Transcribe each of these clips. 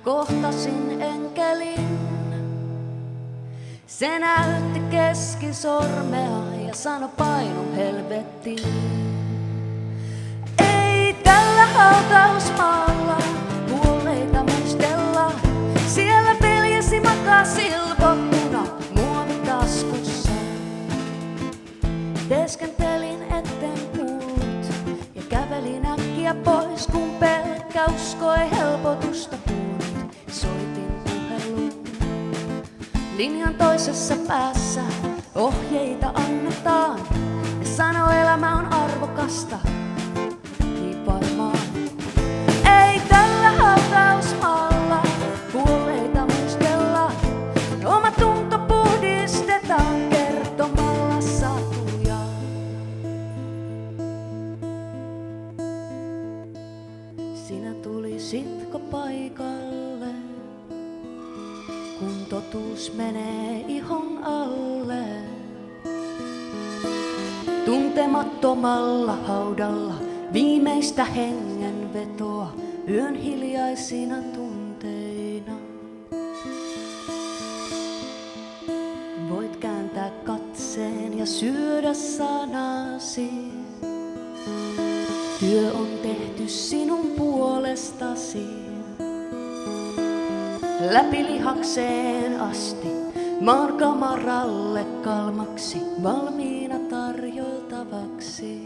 kohtasin enkelin. Se näytti keskisormea ja sanoi painu helvettiin. Ei tällä hautausmaalla kuolleita muistella. Siellä veljesi makaa silvottuna muovitaskussa. Teeskentelin etten kuullut ja kävelin äkkiä pois, kun pelkkä usko ei helpotusta kuullut. Soitin puheluun. Linjan toisessa päässä ohjeita annetaan ja sanoo elämä on arvokasta. Niin varmaan. Ei tällä hautausmaalla kuolleita muistella. Oma tunto puhdistetaan kertomalla satuja. Sinä tulisitko paikalle, kun totuus menee ihon alle? Tuntemattomalla haudalla viimeistä hengenvetoa yön hiljaisina tunteina. Voit kääntää katseen ja syödä sanasi. Työ on tehty sinun puolestasi. Läpi lihakseen asti, maan kamaralle kalmaksi, valmiina tarjoltavaksi.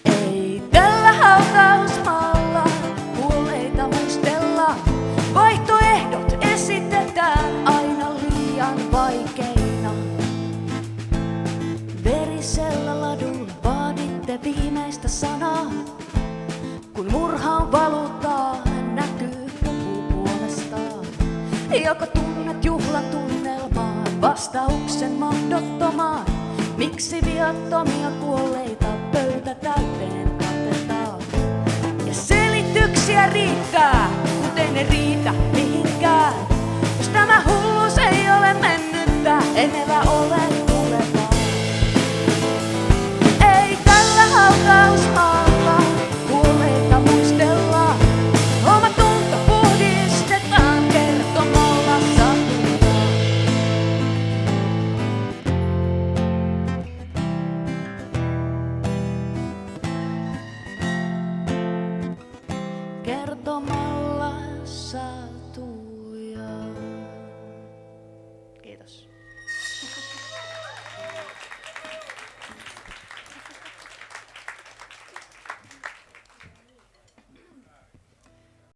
Ei tällä hautausmaalla kuolleita muistella. Vaihtoehdot esitetään aina liian vaikeina. Verisellä ladulla vaaditte viimeistä sanaa. Kun murhaan valutaan, näkyy joku puolestaan. Joko tunnet juhlatunnelmaan, vastauksen mahdottomaan. Miksi viattomia kuolleita pöytä täyteen katetaan? Ja selityksiä riittää.